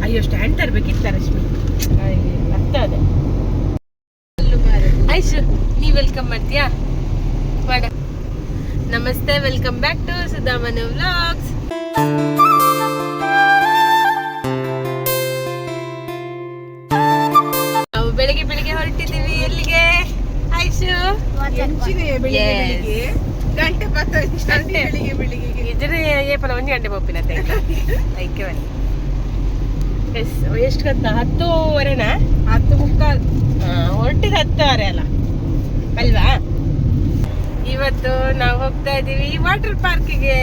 ಅಯ್ಯೋ ಸ್ಟ್ಯಾಂಡ್ ತರಬೇಕಿತ್ತ ರಶ್ಮಿ ಆಗ್ತದೆ. ಐಶು ನೀ ವೆಲ್ಕಮ್ ಮಾಡ್ತೀಯಾ? ಮಾಡ. ನಮಸ್ತೆ, welcome back to Sudhamanu vlogs. ನಾವು ಬೆಳಿಗ್ಗೆ ಬೆಳಿಗ್ಗೆ ಹೊರಟಿದ್ದೀವಿ. ಎಲ್ಲಿಗೆ ಐಶು? ಗಂಟೆ ಇದರ ಏಪಲ 1 ಗಂಟೆ ಪೋಪಿನ ಐಕೆ ಬನ್ನಿ. ಎಷ್ಟು ಗೊತ್ತಾ? 10:15ನಾ? 10:15. ಹೊರಟಿದ 10:15 ಅಲ್ಲ ಅಲ್ವಾ? ಇವತ್ತು ನಾವು ಹೋಗ್ತಾ ಇದ್ದೀವಿ ವಾಟರ್ ಪಾರ್ಕಿಗೆ.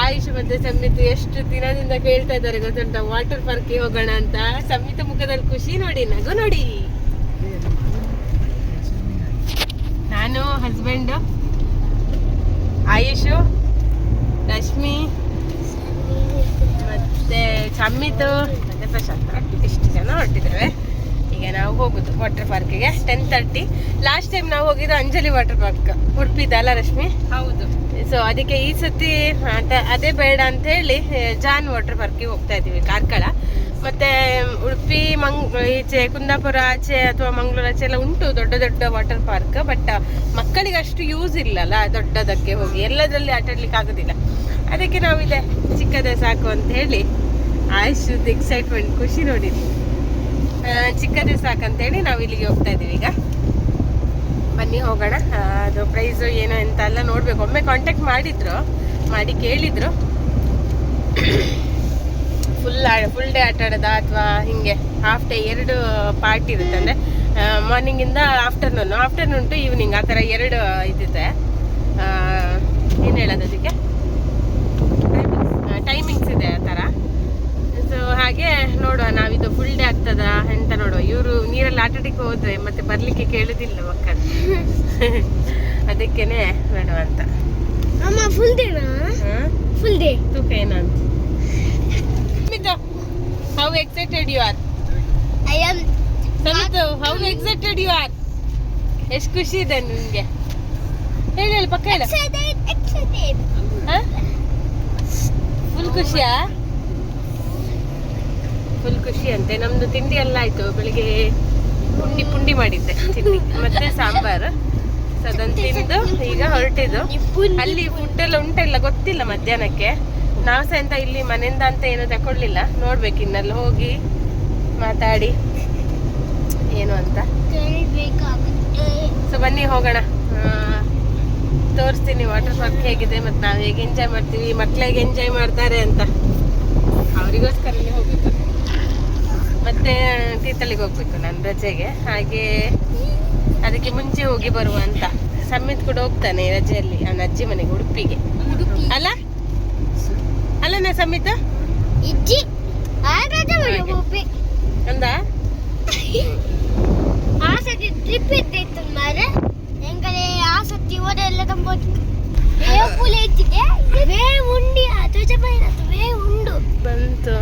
ಆಯುಷ್ ಮತ್ತೆ ಸಂಮಿತ್ ಎಷ್ಟು ದಿನದಿಂದ ಕೇಳ್ತಾ ಇದ್ದಾರೆ ಗೊತ್ತುಂಟ, ವಾಟರ್ ಪಾರ್ಕಿಗೆ ಹೋಗೋಣ ಅಂತ. ಸಂಮಿತ್ ಮುಖದಲ್ಲಿ ಖುಷಿ ನೋಡಿ, ನಗು ನೋಡಿ. ನಾನು, ಹಸ್ಬೆಂಡ್, ಆಯುಷು, ರಶ್ಮಿ ಮತ್ತೆ ಸಂಮಿತ್ ಮತ್ತೆ ಪ್ರಶಾಂತ್, ಇಷ್ಟು ಜನ ಹೊರಟಿದ್ದೇವೆ. ಈಗ ನಾವು ಹೋಗುದು ವಾಟರ್ ಪಾರ್ಕಿಗೆ 10:30. ಲಾಸ್ಟ್ ಟೈಮ್ ನಾವು ಹೋಗಿದ್ದು ಅಂಜಲಿ ವಾಟರ್ ಪಾರ್ಕ್ ಉಡುಪಿದಲ್ಲ ರಶ್ಮಿ? ಹೌದು. ಸೊ ಅದಕ್ಕೆ ಈ ಸತಿ ಅದೇ ಬೇಡ ಅಂತ ಹೇಳಿ ಜಾನ್ ವಾಟರ್ ಪಾರ್ಕಿಗೆ ಹೋಗ್ತಾ ಇದ್ದೀವಿ, ಕಾರ್ಕಳ. ಮತ್ತೆ ಉಡುಪಿ, ಈಚೆ ಕುಂದಾಪುರ ಆಚೆ ಅಥವಾ ಮಂಗಳೂರು ಆಚೆ ಎಲ್ಲ ಉಂಟು ದೊಡ್ಡ ದೊಡ್ಡ ವಾಟರ್ ಪಾರ್ಕ್. ಬಟ್ ಮಕ್ಕಳಿಗೆ ಅಷ್ಟು ಯೂಸ್ ಇಲ್ಲಲ್ಲ ದೊಡ್ಡದಕ್ಕೆ ಹೋಗಿ, ಎಲ್ಲದರಲ್ಲಿ ಆಟಾಡ್ಲಿಕ್ಕೆ ಆಗೋದಿಲ್ಲ. ಅದಕ್ಕೆ ನಾವು ಇದೆ ಚಿಕ್ಕದೇ ಸಾಕು ಅಂತ ಹೇಳಿ. ಆಯುಷ್ದು ಎಕ್ಸೈಟ್ಮೆಂಟ್, ಖುಷಿ ನೋಡಿ, ಚಿಕ್ಕದೇ ಸಾಕಂತೇಳಿ ನಾವು ಇಲ್ಲಿಗೆ ಹೋಗ್ತಾ ಇದ್ದೀವಿ. ಈಗ ಬನ್ನಿ ಹೋಗೋಣ. ಅದು ಪ್ರೈಸು ಏನು ಎಂತ ಎಲ್ಲ ನೋಡ್ಬೇಕು. ಒಮ್ಮೆ ಕಾಂಟ್ಯಾಕ್ಟ್ ಮಾಡಿ ಕೇಳಿದ್ರು ಫುಲ್ ಡೇ ಆಟ ಆಡೋದ ಅಥವಾ ಹಿಂಗೆ ಹಾಫ್ ಡೇ, 2 ಪಾರ್ಟ್ ಇರುತ್ತೆ. ಅಂದರೆ ಮಾರ್ನಿಂಗಿಂದ ಆಫ್ಟರ್ನೂನ್ ಟು ಈವ್ನಿಂಗ್ ಆ ಥರ 2 ಇದಿದೆ. ಏನು ಹೇಳೋದು ಅದಕ್ಕೆ ಟೈಮಿಂಗ್ಸ್ ಇದೆ ಆ ಥರ. ಸೊ ಹಾಗೆ ನೋಡುವ ನಾವಿದು ಫುಲ್ ಡೇ ಆಗ್ತದ ಅಂತ ನೋಡುವ. ಇವರು ನೀರಲ್ಲಿ ಆಟಾಡಕ್ಕೆ ಹೋದ್ರೆ ಮತ್ತೆ ಬರ್ಲಿಕ್ಕೆ ಕೇಳುದಿಲ್ಲ ಮಕ್ಕಳು. ಅದಕ್ಕೇನೆ ನೋಡುವ ಅಂತ. ಫುಲ್ ಡೇ ತೂಕ ಏನಂತ. How excited you are? I am. Samito, how excited you are? ಎಷ್ಟು ಖುಷಿ ಇದೆ ನಿಮಗೆ? ಹೇಳಿ ಪಕ್ಕ ಹೇಳ. Excited. ಫುಲ್ ಖುಷಿಯಾ? ಫುಲ್ ಖುಷಿ ಅಂತೆ. ನಮ್ದು ತಿಂಡಿ ಎಲ್ಲ ಆಯ್ತು. ಬೆಳಿಗ್ಗೆ ಪುಂಡಿ ಮಾಡಿದ್ದೆ ತಿಂಡಿ ಮತ್ತೆ ಸಾಂಬಾರು. ಸೊ ಅದನ್ನು ತಿಂದು ಈಗ ಹೊರಟಿದ್ದು. ಅಲ್ಲಿ ಫುಡ್ ಎಲ್ಲ ಉಂಟಲ್ಲ ಗೊತ್ತಿಲ್ಲ ಮಧ್ಯಾಹ್ನಕ್ಕೆ. ನಾವು ಸಹ ಅಂತ ಇಲ್ಲಿ ಮನೆಯಿಂದ ಅಂತ ಏನೂ ತಗೊಳ್ಳಿಲ್ಲ. ನೋಡ್ಬೇಕು ಇನ್ನೆಲ್ಲ ಹೋಗಿ ಮಾತಾಡಿ ಏನು ಅಂತ. ಸೊ ಬನ್ನಿ ಹೋಗೋಣ, ತೋರಿಸ್ತೀನಿ ವಾಟರ್ ಪಾರ್ಕ್ ಹೇಗಿದೆ ಮತ್ತು ನಾವು ಹೇಗೆ ಎಂಜಾಯ್ ಮಾಡ್ತೀವಿ, ಮಕ್ಳು ಹೇಗೆ ಎಂಜಾಯ್ ಮಾಡ್ತಾರೆ ಅಂತ. ಅವರಿಗೋಸ್ಕರನೇ ಹೋಗಿದ್ದು. ಮತ್ತೆ ತೀರ್ಥಳ್ಳಿಗೆ ಹೋಗ್ಬೇಕು ನಾನು ರಜೆಗೆ, ಹಾಗೆ ಅದಕ್ಕೆ ಮುಂಚೆ ಹೋಗಿ ಬರುವ ಅಂತ. ಸಮ್ಮಿತ್ ಕೂಡ ಹೋಗ್ತಾನೆ ರಜೆಯಲ್ಲಿ ಅವನ ಅಜ್ಜಿ ಮನೆಗೆ ಉಡುಪಿಗೆ. ಅಲ್ಲ ಅಲ್ಲನ ಸಮ್ಮಿತ ಅಂದ ಆಸಕ್ತಿ ಟ್ರಿಪ್ ಇದ್ದಿತ್ತು ಮಾರೆ ಎಂಗಲೇ ಆಸಕ್ತಿ ಓದೆಲ್ಲ ತಂಬೋದು ಪುಲೆ ಇತ್ತಿಗೆ ವೇ ಉಂಡಿ ಧ್ವಜ ಬೈನ ವೇ ಉಂಡು ಬಂತು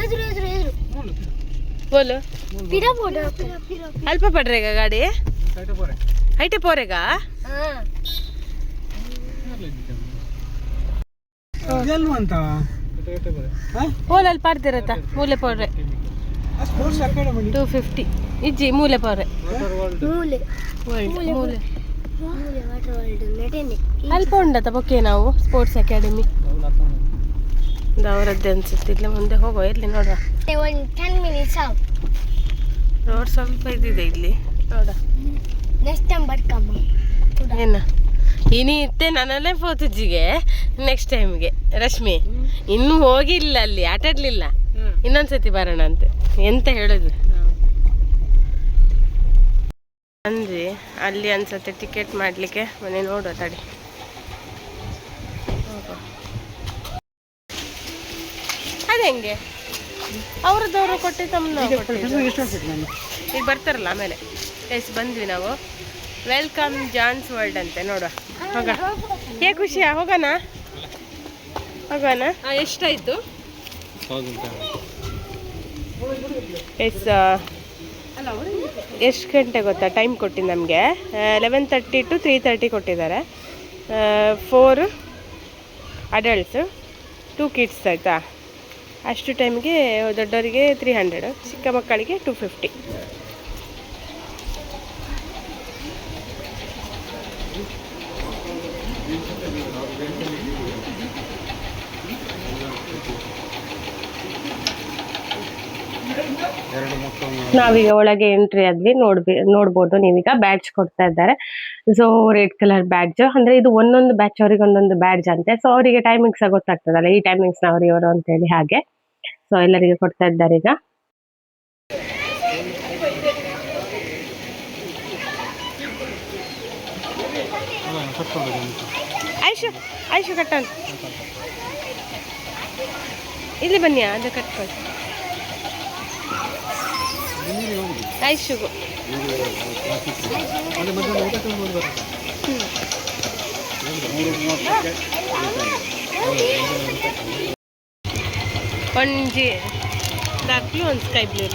ಎದುರು ಎದುರು ಎದುರು ಬೋಲು ಪಿರ ಬೋಡ ಅಲ್ಪ ಪಡ್ರೇಗ ಗಾಡಿ ಹೈಟೆ ಪೋರೆಗ ಹೋಲಲ್ಲಿ ಪಾಡ್ತಿರತ್ತ ಮೂಲೆ ಪೌಡ್ರೆ 250 ಇಜ್ಜಿ ಮೂಲೆ ಪೌಡ್ರೆ ಮೂಲೆ ಅಲ್ಪ ಉಂಡತ್ತ ಬೊಕ್ಕೆ ನಾವು ಸ್ಪೋರ್ಟ್ಸ್ ಅಕಾಡೆಮಿ ಅವರದ್ದೇ ಅನ್ಸುತ್ತೆ. ಇಲ್ಲ ಮುಂದೆ ಹೋಗುವ, ಎಲ್ಲಿ ನೋಡುವ. ರೋಡ್ ಸ್ವಲ್ಪ ಇದಿದೆ ಇಲ್ಲಿ ನೋಡ. ಏನ ಇನಿ ಇತ್ತೆ ನನ್ನಲ್ಲೇ ಪೋತಜ್ಜಿಗೆ ನೆಕ್ಸ್ಟ್ ಟೈಮ್ಗೆ. ರಶ್ಮಿ ಇನ್ನೂ ಹೋಗಿಲ್ಲ, ಅಲ್ಲಿ ಆಟಾಡ್ಲಿಲ್ಲ. ಇನ್ನೊಂದ್ಸತಿ ಬರೋಣ ಅಂತೆ. ಎಂತ ಹೇಳೋದು ಅಂದ್ರೆ ಅಲ್ಲಿ ಅನ್ಸತ್ತೆ ಟಿಕೆಟ್ ಮಾಡ್ಲಿಕ್ಕೆ. ಮನೆ ನೋಡುವ ತಡಿ. ಅದ ಹೆಂಗೆ ಅವ್ರದ್ದವರು ಕೊಟ್ಟೆ ತಮ್ಮ ಈಗ ಬರ್ತಾರಲ್ಲ ಆಮೇಲೆ. ಎಸ್ ಬಂದ್ವಿ ನಾವು. ವೆಲ್ಕಮ್ ಜಾನ್ಸ್ ವರ್ಲ್ಡ್ ಅಂತೆ ನೋಡುವ. ಹೋಗ ಏ ಖುಷಿಯಾ? ಹೋಗೋಣ ಎಷ್ಟಾಯ್ತು? ಎಷ್ಟು ಗಂಟೆ ಗೊತ್ತಾ ಟೈಮ್ ಕೊಟ್ಟಿದ್ದು ನಮಗೆ? 11:30 to 3:30 ಕೊಟ್ಟಿದ್ದಾರೆ. 4 ಅಡಲ್ಟ್ಸು 2 ಕಿಡ್ಸ್ ಆಯಿತಾ. ಅಷ್ಟು ಟೈಮ್ಗೆ ದೊಡ್ಡವರಿಗೆ 300, ಚಿಕ್ಕ ಮಕ್ಕಳಿಗೆ 250. ನಾವೀಗ ಒಳಗೆ ಎಂಟ್ರಿ ಆದ್ವಿ. ನೋಡ್ಬೋದು ನೀವೀಗ ಬ್ಯಾಡ್ಜ್ ಕೊಡ್ತಾ ಇದ್ದಾರೆ. ಸೊ ರೆಡ್ ಕಲರ್ ಬ್ಯಾಡ್ಜ್ ಅಂದ್ರೆ ಇದು ಒಂದೊಂದು ಬ್ಯಾಚ್ ಅವರಿಗೆ ಒಂದೊಂದು ಬ್ಯಾಡ್ಜ್ ಅಂತೆ. ಸೊ ಅವರಿಗೆ ಟೈಮಿಂಗ್ಸ್ ಗೊತ್ತಾಗ್ತದಲ್ಲ, ಈ ಟೈಮಿಂಗ್ಸ್ ನವರು ಇವರು ಅಂತ ಹೇಳಿ. ಹಾಗೆ ಸೊ ಎಲ್ಲರಿಗೆ ಕೊಡ್ತಾ ಇದ್ದಾರೆ ಈಗ. ಆಯ್ಷು ಆಯ್ಷು ಕಟ್ಟನ್ ಇಲ್ಲಿ ಬನ್ನಿ, ಅದು ಕಟ್ಕೊಳ್ಳಿ ಆಯ್ಷುಗು. ಒಂಜಿ ಡಾರ್ಕ್ ಬ್ಲೂ, ಒಂದು ಸ್ಕೈ ಬ್ಲೂ.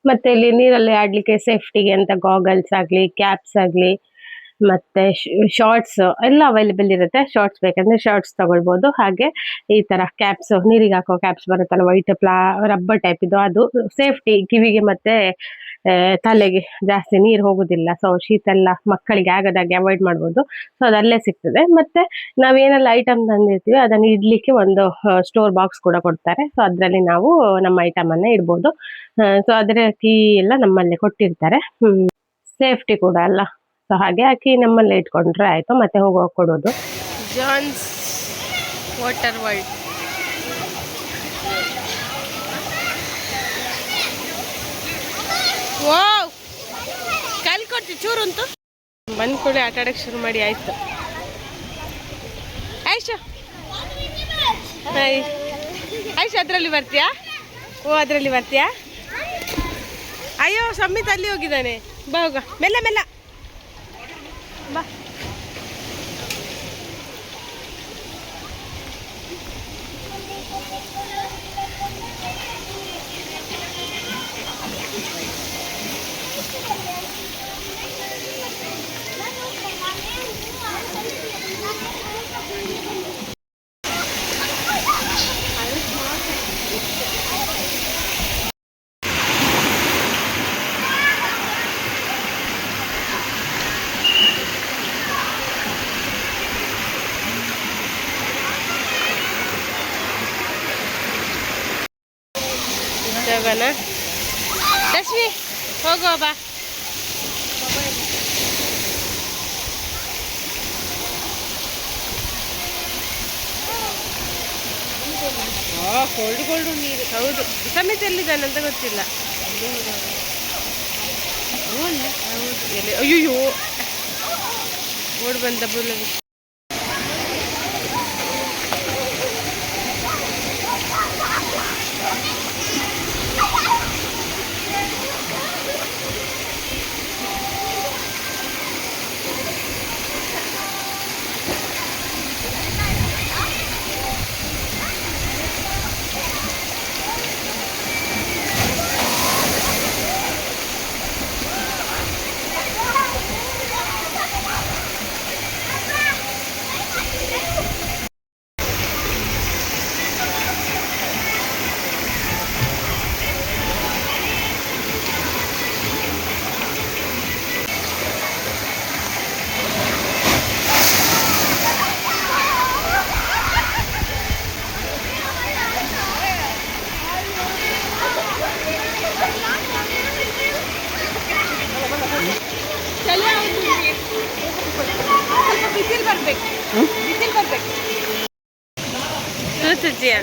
ಮತ್ತೆ ಇಲ್ಲಿ ನೀರಲ್ಲಿ ಆಡ್ಲಿಕ್ಕೆ ಸೇಫ್ಟಿಗೆ ಅಂತ ಗಾಗಲ್ಸ್ ಆಗ್ಲಿ, ಕ್ಯಾಪ್ಸ್ ಆಗ್ಲಿ, ಮತ್ತೆ ಶಾರ್ಟ್ಸ್ ಎಲ್ಲ ಅವೈಲೇಬಲ್ ಇರುತ್ತೆ. ಶಾರ್ಟ್ಸ್ ಬೇಕಂದ್ರೆ ಶಾರ್ಟ್ಸ್ ತಗೊಳ್ಬೋದು. ಹಾಗೆ ಈ ತರ ಕ್ಯಾಪ್ಸ್, ನೀರಿಗೆ ಹಾಕೋ ಕ್ಯಾಪ್ಸ್ ಬರುತ್ತಲ್ಲ, ವೈಟ್ ರಬ್ಬರ್ ಟೈಪ್ ಇದು, ಅದು ಸೇಫ್ಟಿ ಕಿವಿಗೆ ಮತ್ತೆ ತಲೆಗೆ ಜಾಸ್ತಿ ನೀರು ಹೋಗುದಿಲ್ಲ. ಸೊ ಶೀತ ಎಲ್ಲ ಮಕ್ಕಳಿಗೆ ಆಗದಾಗೆ ಅವಾಯ್ಡ್ ಮಾಡ್ಬೋದು. ಸೊ ಅದಲ್ಲೇ ಸಿಗ್ತದೆ. ಮತ್ತೆ ನಾವೇನೆಲ್ಲ ಐಟಮ್ ತಂದಿರ್ತೀವಿ ಅದನ್ನು ಇಡ್ಲಿಕ್ಕೆ ಒಂದು ಸ್ಟೋರ್ ಬಾಕ್ಸ್ ಕೂಡ ಕೊಡ್ತಾರೆ. ಸೊ ಅದರಲ್ಲಿ ನಾವು ನಮ್ಮ ಐಟಮ್ ಅನ್ನ ಇಡ್ಬೋದು. ಸೊ ಅದರ ಕೀ ಎಲ್ಲ ನಮ್ಮಲ್ಲೇ ಕೊಟ್ಟಿರ್ತಾರೆ. ಸೇಫ್ಟಿ ಕೂಡ ಅಲ್ಲ. ಸೊ ಹಾಗೆ ಹಾಕಿ ನಮ್ಮಲ್ಲೇ ಇಟ್ಕೊಂಡ್ರೆ ಆಯ್ತು. ಮತ್ತೆ ಹೋಗುವಾಗ ಕೊಡೋದು. Johns water world. ವಾವ್, ಕಾಲ್ ಕೊಡ್ತಿ ಚೂರು ಅಂತ ಬಂದ್ ಕೂಡ ಆಟ ಆಡಕ್ಕೆ ಶುರು ಮಾಡಿ ಆಯ್ತು. ಆಯ್ಷಾ ಹಾಯ್ ಆಯ್ಷಾ, ಅದರಲ್ಲಿ ಬರ್ತೀಯಾ? ಓ ಅದರಲ್ಲಿ ಬರ್ತೀಯಾ? ಅಯ್ಯೋ ಸಮ್ಮಿತ್ ಅಲ್ಲಿ ಹೋಗಿದ್ದಾನೆ. ಬಾ ಹೋಗ, ಮೆಲ್ಲ ಮೆಲ್ಲ ಬಾ. ಹೋಗೋಣ ರಶ್ಮಿ, ಹೋಗುವ ಬಾ. ಕೋಲ್ಡ್ ನೀರು. ಹೌದು, ಸಮೇತ ಎಲ್ಲಿದ್ದಾನಂತ ಗೊತ್ತಿಲ್ಲ. ಹೌದು ಎಲ್ಲಿ, ಅಯ್ಯೋ ಓಡ್ ಬಂದ ಬುಲ್ಲ. ಬಿಸಿಲು ಬರ್ಬೇಕು, ಬಿಸಿಲು ಬರ್ಬೇಕು. ಸುಜಿಯ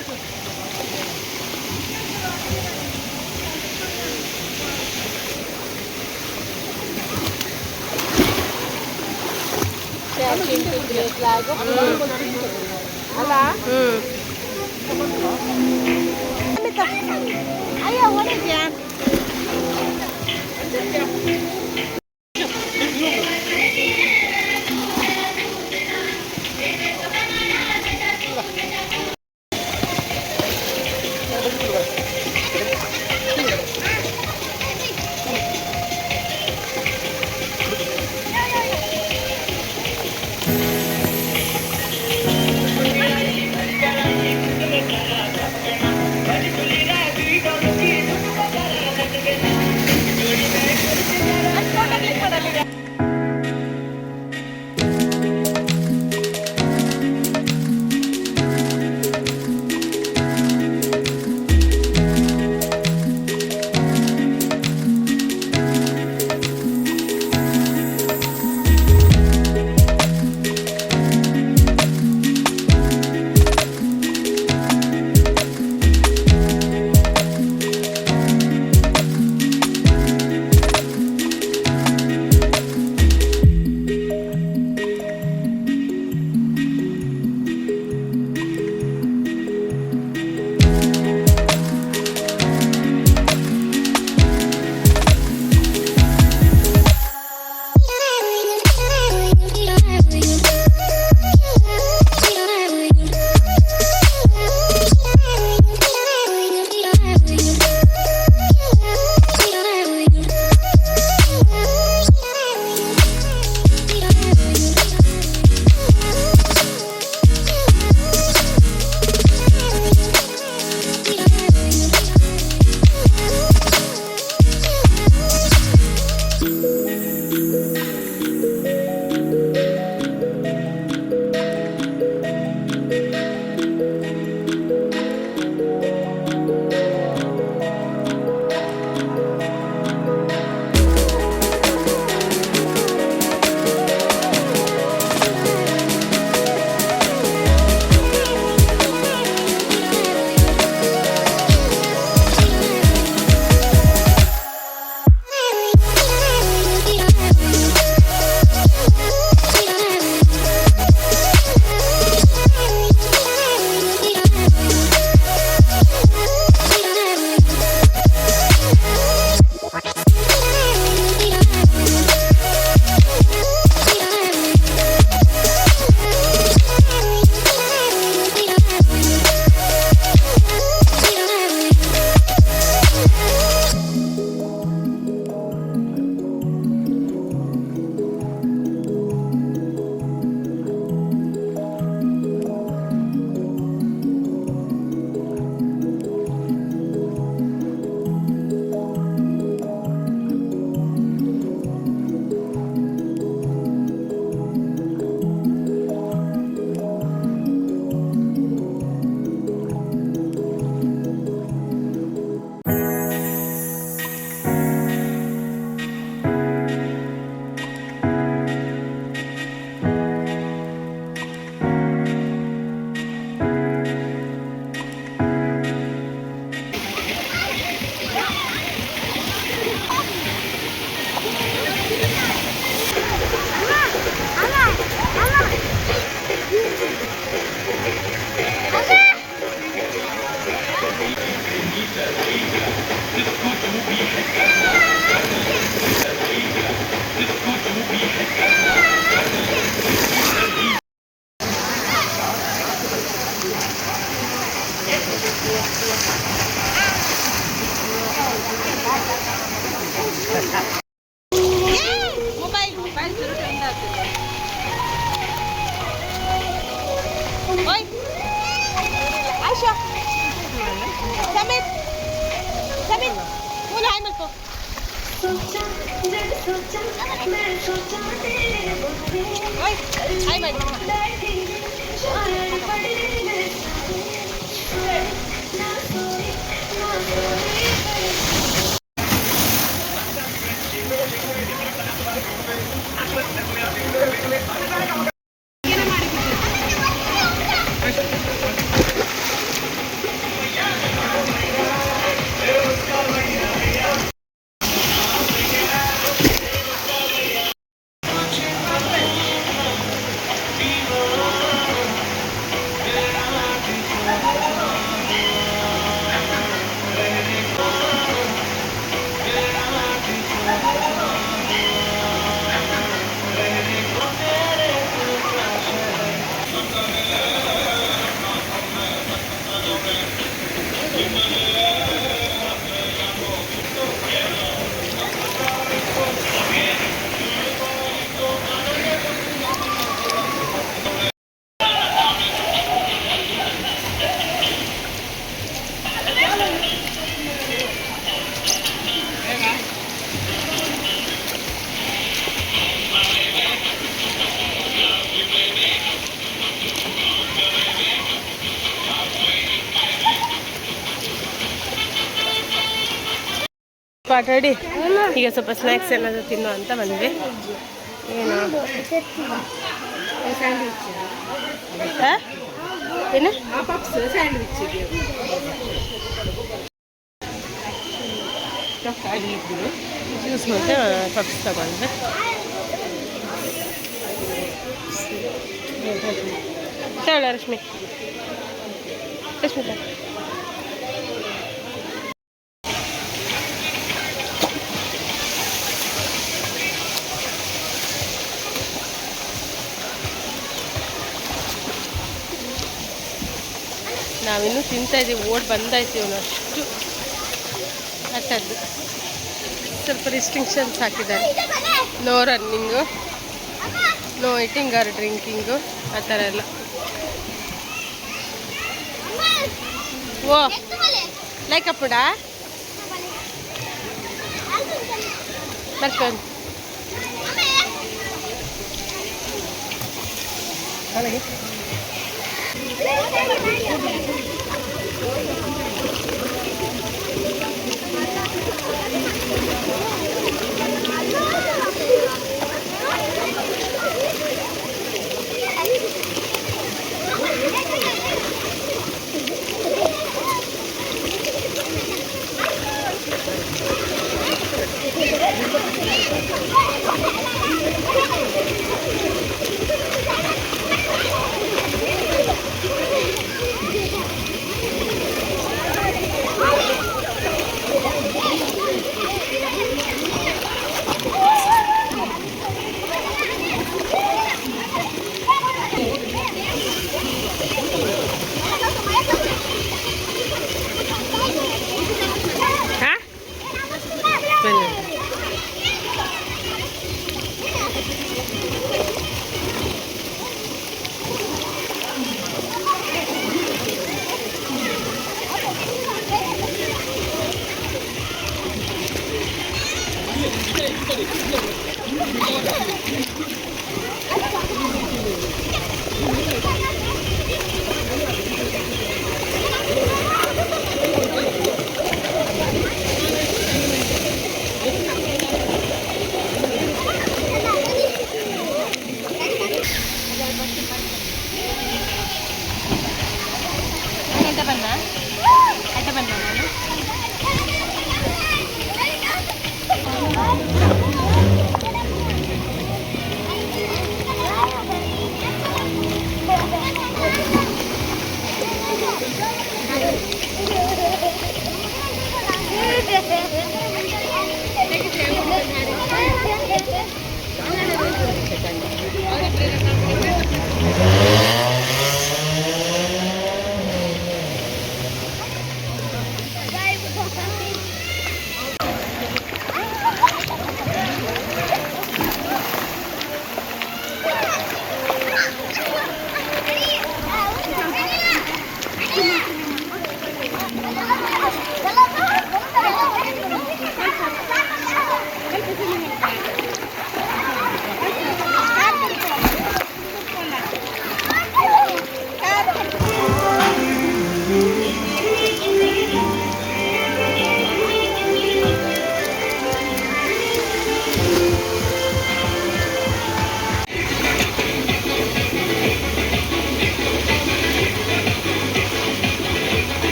ಅಲ್ಲ. ಅಯ್ಯೋ ಹೊಡಿದ್ಯಾ? ಓಯ್ ಆಶಾ ಸಮೇತ್ ಸಮೇತ್ ಫೋನ್ ಹಾಯ್ ಮಾಡ್ಕೋ ಓಯ್ ಹಾಯ್ ಮಾಡಿ ಪಾಟ್ ರೆಡಿ ಈಗ ಸ್ವಲ್ಪ ಸ್ನ್ಯಾಕ್ಸ್ ಏನಾದರೂ ತಿನ್ನೋ ಅಂತ ಬಂದ್ವಿ ಏನು ಏನು ಜ್ಯೂಸ್ ಮತ್ತು ಪಪ್ಸ್ ತಗೊಂಡ್ರೆ ತಗೊಳ್ಳ ರಶ್ಮಿ ರಶ್ಮಿತಾ ನಾವಿನ್ನೂ ತಿಂತಾ ಇದ್ದೀವಿ ಓಡ್ ಬಂದಾಯ್ತು ಇವನು ಅಷ್ಟು ಆಟದ್ದು ಸ್ವಲ್ಪ ರಿಸ್ಟ್ರಿಕ್ಷನ್ಸ್ ಹಾಕಿದ್ದಾರೆ no running no eating or drinking ಆ ಥರ ಎಲ್ಲ ಓ ಲೈಕ್ ಅಪ್ಪುಡ ಬರ್ಕೊಂಡು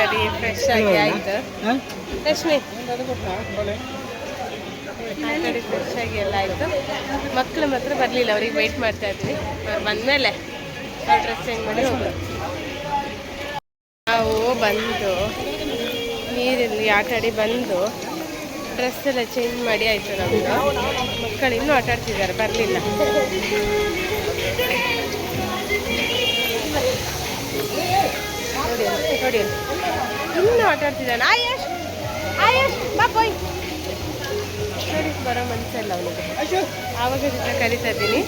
ಆಟಾಡಿ ಫ್ರೆಶ್ ಆಗಿ ಆಯ್ತು ರಶ್ಮಿ ಆಟಾಡಿ ಫ್ರೆಶ್ ಆಗಿ ಎಲ್ಲ ಆಯಿತು. ಮಕ್ಕಳು ಮಾತ್ರ ಬರಲಿಲ್ಲ, ಅವ್ರಿಗೆ ವೆಯ್ಟ್ ಮಾಡ್ತಾ ಇದ್ವಿ. ಅವ್ರು ಬಂದಮೇಲೆ ಅವ್ರು ಡ್ರೆಸ್ ಚೇಂಜ್ ಮಾಡಿ ಹೋಗೋದು. ನಾವು ಬಂದು ನೀರಲ್ಲಿ ಆಟಾಡಿ ಬಂದು ಡ್ರೆಸ್ ಎಲ್ಲ ಚೇಂಜ್ ಮಾಡಿ ಆಯಿತು ನಮ್ಮದು. ಮಕ್ಕಳು ಇನ್ನೂ ಆಟಾಡ್ತಿದ್ದಾರೆ, ಬರಲಿಲ್ಲ. ನೋಡಿ ನೋಡಿ ಇನ್ನೂ ಆಟಾಡ್ತಿದ್ದಾನೆ. ಆಯಶ್ ಆಯಶ್ ಬಾ ಪೋಯ್ ನೋಡಿ, ಬರೋ ಮನಸ್ಸಲ್ಲ ಅವನಿಗೆ. ಆವಾಗ ಜೊತೆ ಕರಿತಾ ಇದ್ದೀನಿ.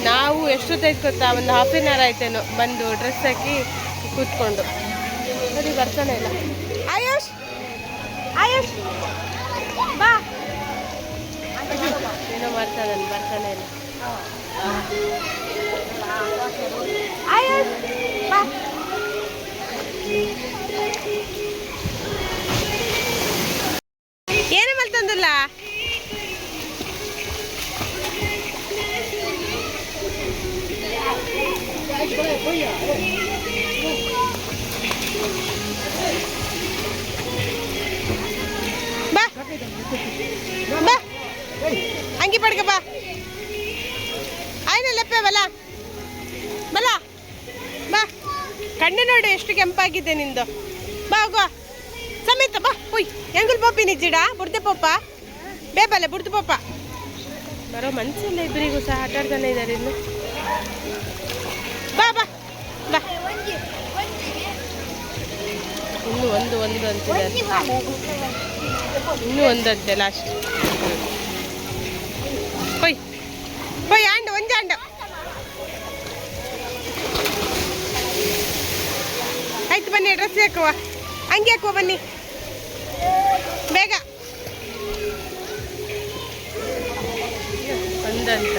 ನಾವು ಎಷ್ಟೊತ್ತಾಯ್ತು ಗೊತ್ತಾ, ಒಂದು ಹಾಫ್ ಆನ್ ಅವರ್ ಆಯ್ತೇನೋ ಬಂದು ಡ್ರೆಸ್ ಹಾಕಿ ಕೂತ್ಕೊಂಡು. ನೋಡಿ ಬರ್ತಾನೆ ಇಲ್ಲ. ಆಯುಷ್ ಆಯುಷ್ ಬಾ, ಏನೋ ಮಾಡ್ತಾನೆ, ಬರ್ತಾನೆ ಇಲ್ಲ. ಆಯುಷ್ ಬಾ. ಏನು ಮಲ್ತಂದಿಲ್ಲ. ಬಾ ಬಾ ಅಂಗಿ ಪಡ್ಕ ಬಾ. ಆಯ್ನ ಲೆಪ್ಪೆ ಬಲ ಬಲ ಬಾ. ಕಣ್ಣು ನೋಡಿ ಎಷ್ಟು ಕೆಂಪಾಗಿದೆ ನಿಂದು. ಬಾ ಹೋಗುವ ಸಮೇತ ಬಾ. ಹುಯ್ ಎಂಗುಲ್ ಪೋಪಿ ನಿಜ್ಜಿಡ ಬುಡ್ದೆ ಪೋಪ ಬೇಬಲ್ಲ ಬುಡ್ದು ಪೋಪ. ಬರೋ ಮನಸ್ಸಿಲ್ಲ ಇಬ್ಬರಿಗೂ ಸಹ, ಆಟಾಡ್ತಾನೆ ಇದ್ದಾರೆ ಇನ್ನು. ಬಾ ಬಾ ಬಾ. ಇನ್ನೂ ಒಂದು ಅಂತಿದ್ದಾರೆ, ಇನ್ನೂ ಒಂದಂತೆ ಲಾಸ್ಟ್. ಹೊಯ್ ಹೊಯ್ ಆಂಡ ಒಂಜಾಂಡ. ಆಯ್ತು ಬನ್ನಿ, ಡ್ರೆಸ್ ಹಾಕುವ, ಅಂಗಿ ಹಾಕುವ ಬನ್ನಿ ಬೇಗ. ಒಂದಂತ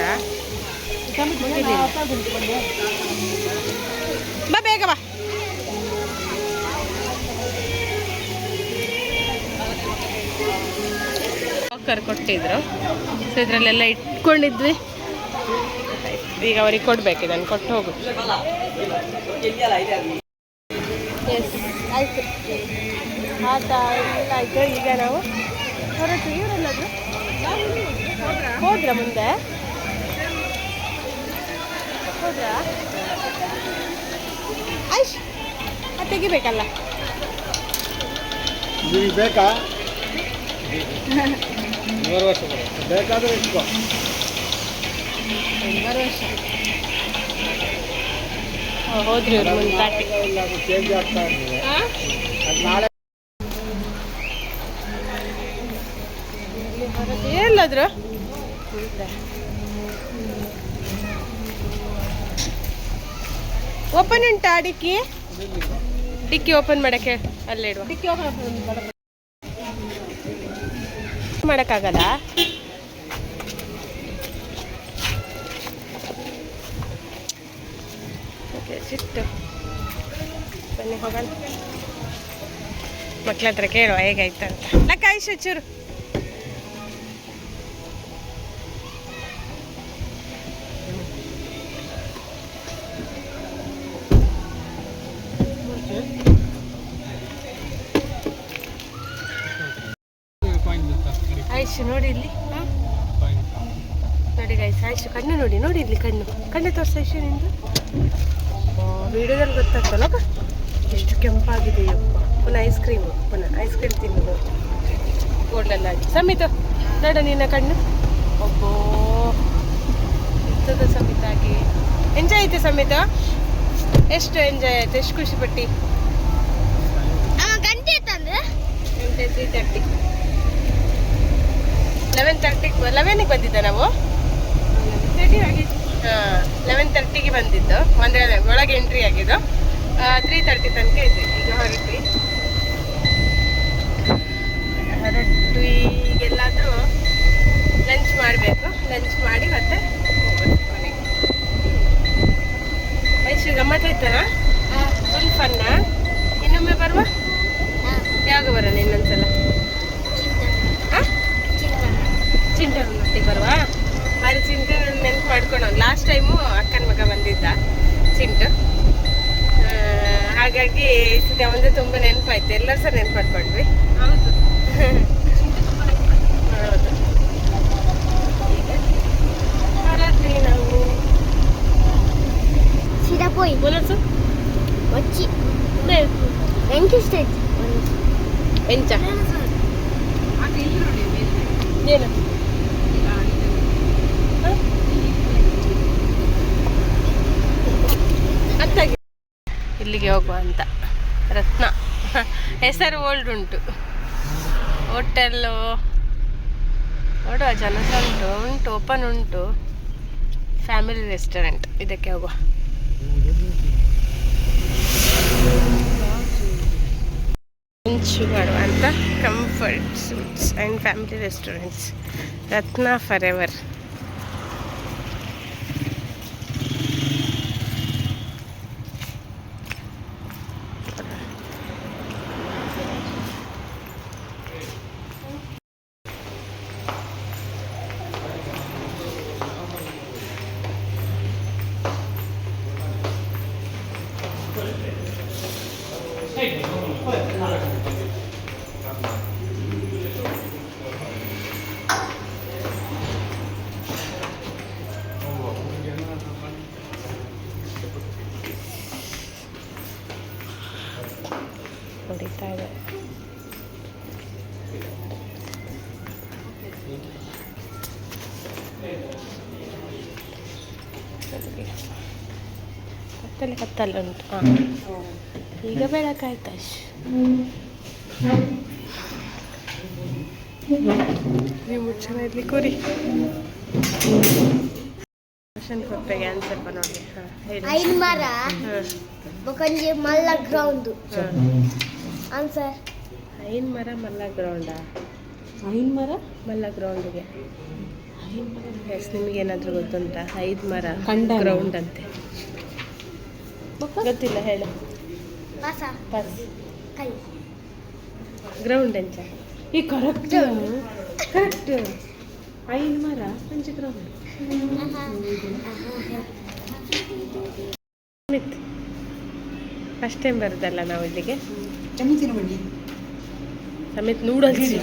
ಬಾ ಬೇಗ ಬಾ. ಲಾಕರ್ ಕೊಟ್ಟಿದ್ರು, ಸೊ ಇದರಲ್ಲೆಲ್ಲ ಇಟ್ಕೊಂಡಿದ್ವಿ. ಈಗ ಅವ್ರಿಗೆ ಕೊಡ್ಬೇಕು, ನಾನು ಕೊಟ್ಟು ಹೋಗು. ಎಸ್ ಆಯಿತು, ಆಟ ಎಲ್ಲ ಆಯಿತು. ಈಗ ನಾವು ಹೊರಟು. ಇವರೆಲ್ಲಾದ್ರು ಹೋದ್ರ ಮುಂದೆ ಹೋದ್ರಾ? ಐಶ್ ಅದು ತೆಗಿಬೇಕಲ್ಲ. ಬೇಕಾ ಬೇಕಾದ್ರೆ ಇಟ್ಕೋ. ವರ್ಷ ಹೋದ್ರಿ ಇವ್ರು ಮುಂದೆ ಪಾರ್ಟಿ. ಚೇಂಜ್ ಆಗ್ತಾ ಇರ್ತದೆ. ನಾಳೆ ಎಲ್ಲಾದ್ರು ಓಪನ್ ಉಂಟಾ ಡಿಕ್ಕಿ? ಡಿಕ್ಕಿ ಓಪನ್ ಮಾಡಕ್ಕೆ ಅಲ್ಲೇ ಇಡುವ. ಡಿಕ್ಕಿ ಓಪನ್ ಮಾಡೋಕ್ಕಾಗಲ್ಲ. ಸಿಟ್ಟು ಬನ್ನಿ ಹೋಗೋಣ. ಮಕ್ಳ ಹತ್ರ ಕೇಳುವ ಹೇಗಾಯ್ತಂತ. ಲಕ್ಕ ಆಯ್ತು ಚೂರು. ಆಯ್ತು ನೋಡಿ ಇಲ್ಲಿ ನೋಡಿ ಗೈಸ್. ಆಯ್ತು ಕಣ್ಣು ನೋಡಿ, ನೋಡಿ ಇಲ್ಲಿ ಕಣ್ಣು ತೋರಿಸ ಆಯ್ತು ನಿಂದು. ವಿಡಿಯೋದಲ್ಲಿ ಗೊತ್ತಾಗ್ತಲ್ಲ ಎಷ್ಟು ಕೆಂಪಾಗಿದೆ ಯಪ್ಪ. ಪುನಃ ಐಸ್ ಕ್ರೀಮ್ ತಿನ್ನೋದು ಗೋಲ್ಡಲ್ಲ ಆಗಿ. ಸಮಿತ ನೋಡ ನಿನ್ನ ಕಣ್ಣು, ಒಬ್ಬೋ ಇರ್ತದ ಸಮಿತ ಆಗಿ. ಎಂಜಾಯ್ ಆಯ್ತು ಸಮಿತ? ಎಷ್ಟು ಎಂಜಾಯ್ ಆಯ್ತು, ಎಷ್ಟು ಖುಷಿ ಪಟ್ಟಿ? ಗಂಟೆ ಇತ್ತಂದ್ರೆ 3:30 11ಗೆ ಬಂದಿದ್ದ ನಾವು. 11:30ಗೆ ಬಂದಿದ್ದು, ಅಂದರೆ ಒಳಗೆ ಎಂಟ್ರಿ ಆಗಿದ್ದು. 3:30 ತನಕ ಇದ್ವಿ. ಈಗ ಹೊರಟು ಈಗೆಲ್ಲಾದರೂ ಲಂಚ್ ಮಾಡಬೇಕು. ಲಂಚ್ ಮಾಡಿ ಮತ್ತೆ ಮನೆಗೆ. ಎಷ್ಟು ಗಮ್ಮತ್ತಾಯ್ತಲ್ಲ, ಫುಲ್ ಫನ್ನ. ಇನ್ನೊಮ್ಮೆ ಬರುವ? ಯಾವಾಗ ಬರೋಣ ಇನ್ನೊಂದ್ಸಲ? ಚಿಂಟನೊಟ್ಟಿಗೆ ಬರುವ. ಅದು ಚಿಂಟು ನೆನ್ಪು ಮಾಡ್ಕೊಂಡು ಲಾಸ್ಟ್ ಟೈಮು ಅಕ್ಕನ ಮಗ ಬಂದಿದ್ದ ಚಿಂಟು. ಹಾಗಾಗಿ ಹಾಗಾಗಿ ಈ ಸತಿ ಅವನದೇ ತುಂಬ ನೆನಪಾಯ್ತು, ಎಲ್ಲರೂ ಸಹ ನೆನಪು ಮಾಡ್ಕೊಂಡ್ವಿ. ಹೌದು ಹೊರಟ್ವಿ ನಾವು. ಸೀದಾ ಪೋಯಿ ಮುನಸು వచ్చి ఎంత ఇష్టం ಎಂಚ ಏನು ಅತ್ತಾಗಿ ಇಲ್ಲಿಗೆ ಹೋಗುವ ಅಂತ. ರತ್ನ ಹೆಸರು ಓಲ್ಡ್ ಉಂಟು, ಹೋಟೆಲ್ಲು ನೋಡುವ, ಜನಸ ಉಂಟು ಓಪನ್ ಉಂಟು. ಫ್ಯಾಮಿಲಿ ರೆಸ್ಟೋರೆಂಟ್, ಇದಕ್ಕೆ ಹೋಗುವ. ಲಂಚ್ ಮಾಡುವ ಅಂತ. Comfort suits and family restaurants, Ratna for ever. ಹೊಡಿತಾ ಇದೆ. ಕತ್ತಲೆ ಉಂಟು. ಹಾಂ, ಈಗ ಬೆಳಕಾಯ್ತು ಅಷ್ಟು. ನೀವು ಮುಚ್ಚನ ಇರಲಿ ಕುರಿ. ಕ್ವಶನ್ ಕೊಟ್ಟೆಗೆ ಆನ್ಸರ್ ನೋಡಿ. ಹಾಂ ಹೇಳಿ. ಐದು ಮರ ಬೊಕಂಜಿ ಮಲ್ಲ ಗ್ರೌಂಡ್ ಆನ್ಸರ್. ಐನ್ ಮರ ಮಲ್ಲ ಗ್ರೌಂಡಾ? ಐನ್ ಮರ ಮಲ್ಲ ಗ್ರೌಂಡ್ಗೆ ಎಸ್. ನಿಮಗೆ ಏನಾದರೂ ಗೊತ್ತುಂಟಾ? 5 ಮರ ಕಂಡ ಗ್ರೌಂಡ್ ಅಂತೆ. ಗೊತ್ತಿಲ್ಲ, ಹೇಳು. ಪಾಸ ಪಾಸ್. ಕೈ ಗ್ರೌಂಡ್ ಎಂಚ? ಈ ಕರೆಕ್ಟ್ ಕರೆಕ್ಟ್. ಐನ್ ಮರ ಪಂಚ ಗ್ರೌಂಡ್. ಮಿತ್ ಫಸ್ಟ್ ಟೈಮ್ ಬರೋದಲ್ಲ ನಾವು ಇಲ್ಲಿಗೆ. ಚಮಚಿನ ಬನ್ನಿ ಸಮೇತ ನೂಡಲ್ಸ್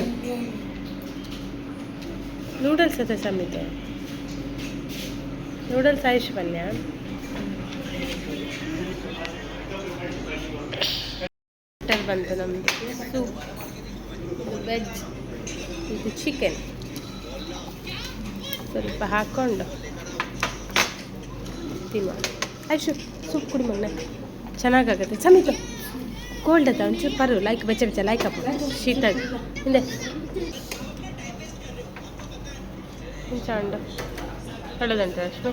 ನೂಡಲ್ಸ್ ಅದ ಸಮೇತ ನೂಡಲ್ಸ್ ಆಯುಷ್ ಪಲ್ಯ. ಹೋಟೆಲ್ ಬಂತು ನಮ್ಮದು. ಸೂಪ್, ಇದು ವೆಜ್, ಇದು ಚಿಕನ್ ಸ್ವಲ್ಪ ಹಾಕ್ಕೊಂಡು ತಿನ್ನುವ. ಆಯುಷು ಸೂಪ್ ಕುಡಿ ಮಗನ, ಚೆನ್ನಾಗಾಗತ್ತೆ. ಸಮೇತ ಕೋಲ್ಡ್ ಅದ ಒಂಚೂರು ಪರು ಲೈಕ್ ಬೆಚ್ಚ ಬೆಚ್ಚ ಲೈಕ್ ಅಪ್ಪ ಶೀತ ಹಿಂದೆ ಚಂಡು ಬೆಳೆದಂಟ ಅಷ್ಟು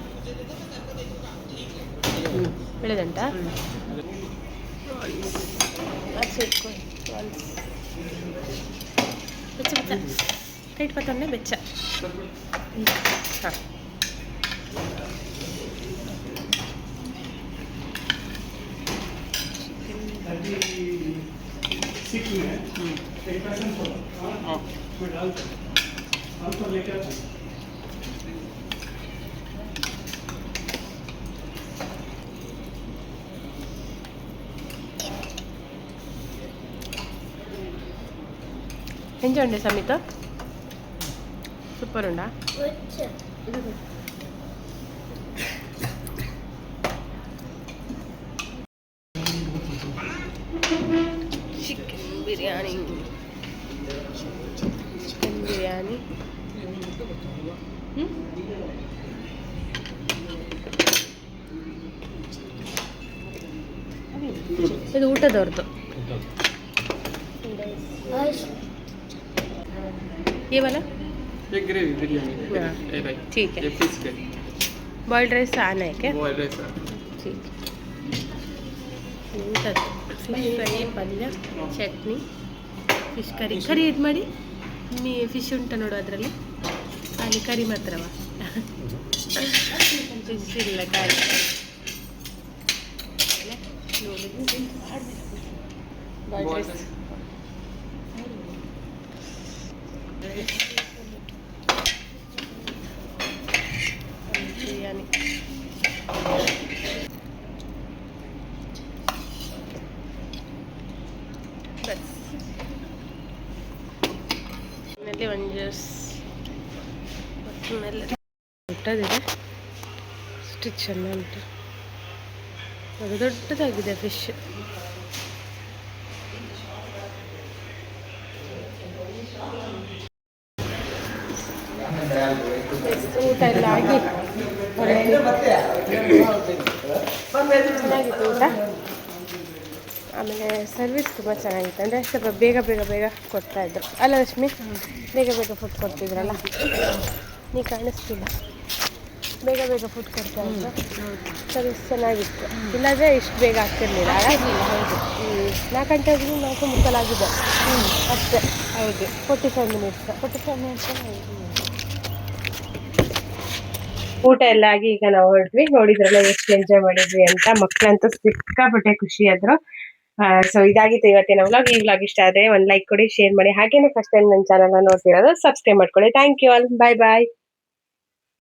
ಬೆಳೆದಂಟ ಬೆಚ್ಚ ಬೆಚ್ಚ ಕೈಟ್ ಪತ್ತೊಂಡೆ ಬೆಚ್ಚ. ಹಾಂ ಎಂಜುಂಡೆ ಸಮಿತ ಸೂಪರ್ ಉಂಡಾ? ಚಿಕನ್ ಬಿರಿಯಾನಿ ಇದು ಊಟದವ್ರದ್ದು. ये वाला एक ग्रेवी बिरयानी भाई ठीक है. ये फिश के बॉइल्ड राइस आना है क्या? बॉइल्ड राइस ठीक. ಊಟದ್ದು ಫಿಶ್ ಫ್ರೈ, ಪಲ್ಯ, ಚಟ್ನಿ, ಫಿಶ್ ಕರಿ. ಕರಿ ಇದು ಮಾಡಿ ಫಿಶ್ ಉಂಟ ನೋಡು ಅದರಲ್ಲಿ. ಅಲ್ಲಿ ಕರಿ ಮಾತ್ರವ, ಫಿಶ್ ಇಲ್ಲ ಕರಿ. ಬॉइल्ड राइस ಬಿರಿಯಾನಿ. ಫೈನಲಿ ಒಂದು ಜ್ಯೂಸ್ ಆಮೇಲೆ ದೊಡ್ಡದಿದೆ, ಎಷ್ಟು ಚೆನ್ನಾಗಿ ಉಂಟು, ಅದು ದೊಡ್ಡದಾಗಿದೆ ಫಿಶ್. ಊಟ ಎಲ್ಲ ಆಗಿ ಚೆನ್ನಾಗಿತ್ತು ಊಟ. ಆಮೇಲೆ ಸರ್ವಿಸ್ ತುಂಬ ಚೆನ್ನಾಗಿತ್ತು, ಅಂದರೆ ಸ್ವಲ್ಪ ಬೇಗ ಬೇಗ ಬೇಗ ಕೊಡ್ತಾಯಿದ್ರು ಅಲ್ಲ ರಶ್ಮಿ, ಬೇಗ ಬೇಗ ಫುಡ್ ಕೊಡ್ತಿದ್ರಲ್ಲ, ನೀ ಕಾಣಿಸ್ತಿಲ್ಲ, ಬೇಗ ಬೇಗ ಫುಡ್ ಕೊಡ್ತಾಯಿದ್ರು, ಸರ್ವಿಸ್ ಚೆನ್ನಾಗಿತ್ತು. ಇಲ್ಲಾಂದರೆ ಇಷ್ಟು ಬೇಗ ಆಗ್ತಿರ್ಲಿಲ್ಲ. ಹೌದು, 4 ಗಂಟೆ ಆದರೂ 4:30 ಆಗಿದೆ ಅಷ್ಟೇ. ಹೌದು, 45 ಮಿನಿಟ್ಸ್. ಊಟ ಎಲ್ಲ ಆಗಿ ಈಗ ನಾವು ಹೊರಟ್ವಿ. ನೋಡಿದ್ರಲ್ಲ ಎಷ್ಟು ಎಂಜಾಯ್ ಮಾಡಿದ್ವಿ ಅಂತ. ಮಕ್ಕಳಂತೂ ಸಿಕ್ಕಾಪಟ್ಟೆ ಖುಷಿ ಆದ್ರು. ಸೊ ಇದಾಗಿತ್ತು ಇವತ್ತಿನ ವ್ಲಾಗ್. ಈ ವ್ಲಾಗ್ ಇಷ್ಟ ಆದರೆ ಒಂದು ಲೈಕ್ ಕೊಡಿ, ಶೇರ್ ಮಾಡಿ, ಹಾಗೇನೆ ಫಸ್ಟ್ ಟೈಮ್ ನನ್ನ ಚಾನಲ್ನ ನೋಡ್ತಿರೋದು ಸಬ್ಸ್ಕ್ರೈಬ್ ಮಾಡ್ಕೊಳ್ಳಿ. Thank you all, bye bye.